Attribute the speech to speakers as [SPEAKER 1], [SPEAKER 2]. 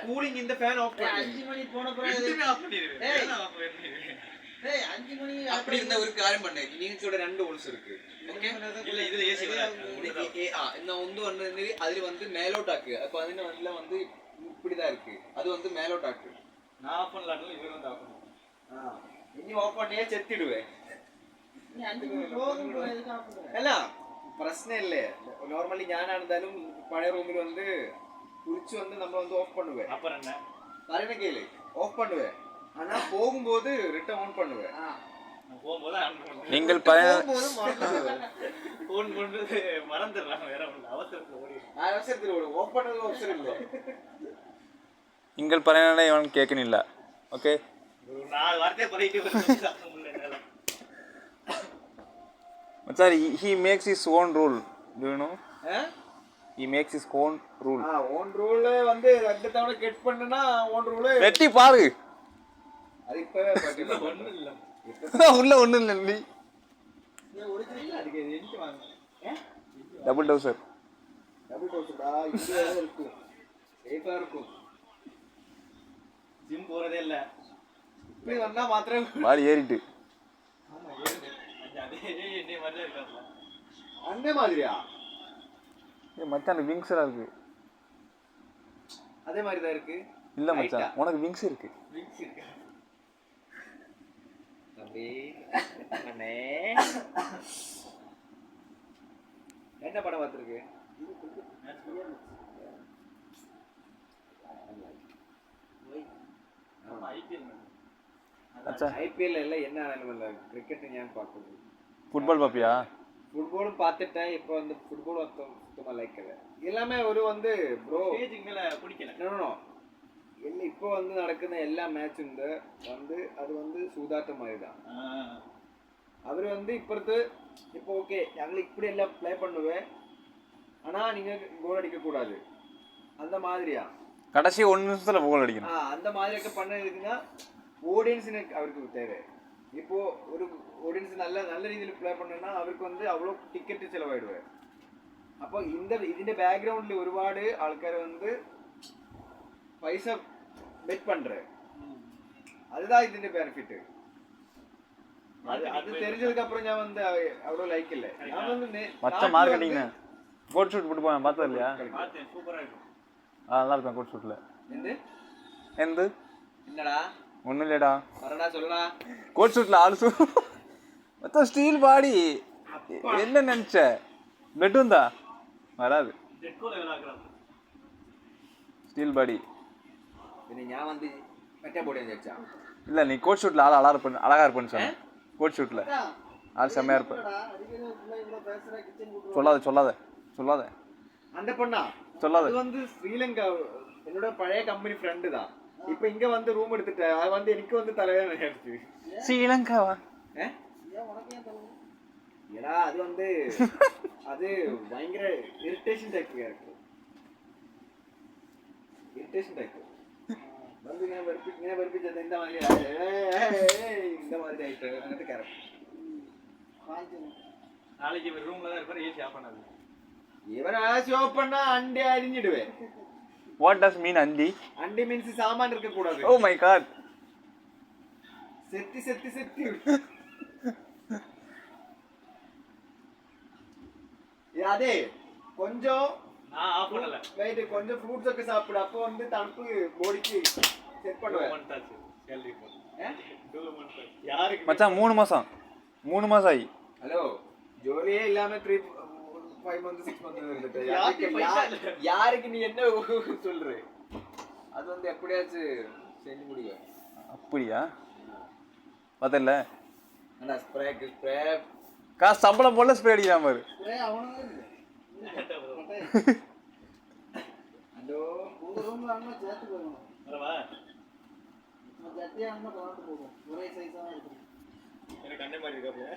[SPEAKER 1] Cooling இந்த fan of பண்ணு.
[SPEAKER 2] 5 மணி போன பிறகு
[SPEAKER 1] ரெண்டுமே ஆஃப் பண்ணிடுவேன். ஃபேன் ஆஃப் பண்ணிடுவேன்.
[SPEAKER 2] 5 மணி
[SPEAKER 1] அப்படி இருந்தா ஒரு காரியம் பண்ணு. லிங்க்ஸோட ரெண்டு ஹோல்ஸ் இருக்கு. ஓகே. இல்ல இதுல ஏசி வராது. இந்த ஒன்னு அதுல வந்து மேலோட் ஆக்கு. அப்ப அதுல வந்து இப்படிதான் இருக்கு. அது வந்து மேலோட் ஆக்கு. நான் ஆஃப் பண்ணலாம்ல இவங்க வந்து ஆஃப் பண்ணுவாங்க. இனி ஆஃப் பண்ணியே செத்திடுவேன்.
[SPEAKER 2] நீ 5 மணி போகும் போது எதுக்கு ஆஃப் பண்ற?
[SPEAKER 1] അല്ല പ്രശ്നമില്ല നോർമലി ഞാനാണെന്തായാലും പഴയ റൂമിൽ വന്ന് കുളിച്ച് വന്ന് നമ്മൾ வந்து ஆஃப் பண்ணுவேன் அப்புறம் என்ன പറയണ கேளு ஆஃப் பண்ணுவேன் ஆனா போகும்போது ரிட்டர்ன் ஆன் பண்ணுவேன் போகும்போது ஆன் பண்ணுவேன்
[SPEAKER 3] நீங்கள்
[SPEAKER 1] போகும்போது மறந்துடுவேன்
[SPEAKER 4] ஃபோன் பண்றது மறந்துடுறாங்க வேற ஒண்ணு அவசரத்துல ஓடி
[SPEAKER 1] அவசரத்துல ஓடு ஆஃப் பண்ணது அவசரம் இல்ல
[SPEAKER 3] நீங்கள் പറയുന്നത് ഇവൻ കേൾക്കുന്നില്ല ഓക്കേ
[SPEAKER 4] ஒரு 4 வார்த்தை பரைட்டு வந்து முடியல
[SPEAKER 3] Sir, he makes his own rule. Do you know? He makes his own rule.
[SPEAKER 1] own rule வந்து ரெண்டு தடவை கெட் பண்ணனா own rule
[SPEAKER 3] வெட்டி பாரு.
[SPEAKER 1] அது இப்பவே பாத்தீங்க
[SPEAKER 4] ஒண்ணும் இல்ல.
[SPEAKER 3] உள்ள ஒண்ணும் இல்ல நீ.
[SPEAKER 2] ஏ ஒளிச்சிட்டு
[SPEAKER 4] அதுக்கு எஞ்சி வாங்க.
[SPEAKER 3] டபுள் டவுசர்.
[SPEAKER 1] டபுள் டவுசர்டா இங்கே இருக்கு. சேஃபா இருக்கும்.
[SPEAKER 4] ஜிம் போறதே இல்ல.
[SPEAKER 1] இப்படி வந்தா மாத்திரம்
[SPEAKER 3] மாடி ஏறிட்டு.
[SPEAKER 4] ஆமா ஏறுது. அதே என்ன மாதிரி இருக்காப்ல.
[SPEAKER 1] அந்த மாதிரியா?
[SPEAKER 3] மச்சான் விங்ஸ் எல்லாம் இருக்கு.
[SPEAKER 1] அதே மாதிரி தான் இருக்கு.
[SPEAKER 3] இல்ல மச்சான் உனக்கு விங்ஸ் இருக்கு.
[SPEAKER 4] விங்ஸ் இருக்கு.
[SPEAKER 1] தம்பி அண்ணே என்ன படம் பார்த்திருக்கு? ஐபிஎல் இல்ல என்ன ஆனாலும் இல்ல கிரிக்கெட் ஞான் பார்க்குது.
[SPEAKER 3] ஃபுட்பால் பாப்பியா?
[SPEAKER 1] ஃபுட்பாலும் பார்த்துட்டேன். இப்போ வந்து ஃபுட்பால் சுத்தமா லைக் இல்ல. எல்லாமே ஒரு வந்து ப்ரோ
[SPEAKER 4] ஸ்டேஜுக்கு மேல பிடிக்கல.
[SPEAKER 1] நோ இல்ல இப்போ வந்து நடக்குற எல்லா மேட்சும் வந்து அது வந்து சூதாட்டம் மாதிரி தான். அவர் வந்து இப்போ ஓகே நாங்கள் இப்படி எல்லாம் ப்ளே பண்ணுவேன் ஆனா நீங்க கோல் அடிக்க கூடாது அந்த மாதிரியா
[SPEAKER 3] கடைசி 1 நிமிஷத்துல கோல் அடிக்கணும்.
[SPEAKER 1] அந்த மாதிரி பண்ணதுக்குன்னா ஆடியன்ஸ் அவருக்கு தேவை. இப்போ ஒரு ஆடியன்ஸ் நல்ல രീതിയിൽ ப்ளே பண்ணனா அவருக்கு வந்து அவ்வளோ டிக்கெட் செலவாயிடுவார். അപ്പോൾ ഇതിന്റെ ബാക്ക്ഗ്രൗണ്ടിൽ ഒരുപാട് ആൾക്കാർ வந்து പൈസ பெட் பண்றேன். அதுதான் ഇതിന്റെ பெனிஃபிட். அது தெரிஞ்சதுக்கு அப்புறம் நான் வந்து அவ்வளோ லைக் இல்ல. நான் வந்து
[SPEAKER 3] மச்ச மார்க்கெட்டிங் கோட் ஷூட் போட்டு போறேன் பார்த்தது இல்லையா?
[SPEAKER 4] பார்த்தேன் சூப்பரா இருக்கு.
[SPEAKER 3] நல்லா இருக்கும் கோட் ஷூட்ல. எந்த
[SPEAKER 1] என்னடா
[SPEAKER 3] ஒண்ணும் இல்லடா
[SPEAKER 1] வரடா சொல்லடா
[SPEAKER 3] கோட் ஷூட்ல ஆல்சோ மொத்த ஸ்டீல் பாடி என்ன நினைச்ச பெட் உண்டா வராது
[SPEAKER 4] டெக்கோ லெவல் ஆக்குறாங்க
[SPEAKER 3] ஸ்டீல் பாடி.
[SPEAKER 1] പിന്നെ ഞാൻ வந்து மറ്റേ ബോഡി വെച്ചാ
[SPEAKER 3] இல்ல நீ கோட் ஷூட்ல ஆள் அழகா இருப்பேன்னு சொன்ன. கோட் ஷூட்ல ஆள் செமையா இருப்ப. சொல்லாத
[SPEAKER 1] அந்த பொண்ணா
[SPEAKER 3] சொல்லாத.
[SPEAKER 1] அது வந்து ஸ்ரீலங்கா என்னோட பழைய கம்பெனி ஃப்ரெண்ட் தான். இப்போ இங்க வந்து ரூம் எடுத்துட்டேன். அது வந்து எனக்கு வந்து தலைவன் ஆயிடுச்சு.
[SPEAKER 3] ஸ்ரீலங்காவா?
[SPEAKER 1] ஏடா அது வந்து அது பயங்கர இரிட்டேஷன் டைப் இருக்கு. இரிட்டேஷன் டைப் வந்து இങ്ങനെ വെറുപ്പിച്ചത് இந்த மாதிரி ஆயிட்டு അങ്ങനത്തെ கேரக்டர்.
[SPEAKER 4] நாளைக்கு இவர் ரூம்ல தான் இருப்பாரு. ஏசி ஆஃப் பண்ணாது.
[SPEAKER 1] இவன் ஏசி ஆஃப் பண்ணா அண்டி அரிஞ்சிடுவேன்.
[SPEAKER 3] What does mean anti?
[SPEAKER 1] Anti means சாமான் இருக்க கூடாது.
[SPEAKER 3] Oh my god.
[SPEAKER 1] செத்தி அதே கொஞ்சம்
[SPEAKER 4] நான் ஆஃப் பண்ணல.
[SPEAKER 1] வெயிட் கொஞ்சம் ஃப்ரூட்ஸ் ഒക്കെ சாப்பிடு. அப்போ வந்து தணுப்பு பாடிக்கு செட் பண்ணுவேன்.
[SPEAKER 4] 2 months ஆச்சு சேலரி போட்டு. 2 months யாருக்கு
[SPEAKER 3] மச்சான் 3 மாசம் ஆயி.
[SPEAKER 1] ஹலோ ஜோலியே இல்லாம 5 months 6 months இருந்துட்டு யாருக்கு நீ என்ன சொல்ற? அது வந்து எப்படியாச்சும் செஞ்சு முடியும்.
[SPEAKER 3] அப்படியா? பார்த்தல
[SPEAKER 1] அண்ணா ஸ்ப்ரே
[SPEAKER 3] காசு சம்பளம் போல ஸ்ப்ரே அடிக்கிறான் பாரு.
[SPEAKER 1] ஹலோ
[SPEAKER 2] உங்க ரூம்ல அண்ணா சேர்த்து போகணும்.
[SPEAKER 4] வரவா?
[SPEAKER 2] ஜட்டியா அண்ணா பார்த்து போகும். ஒரே சைஸா இருக்கு.
[SPEAKER 4] எனக்கு கண்ணே மாதிரி இருக்காப்ல.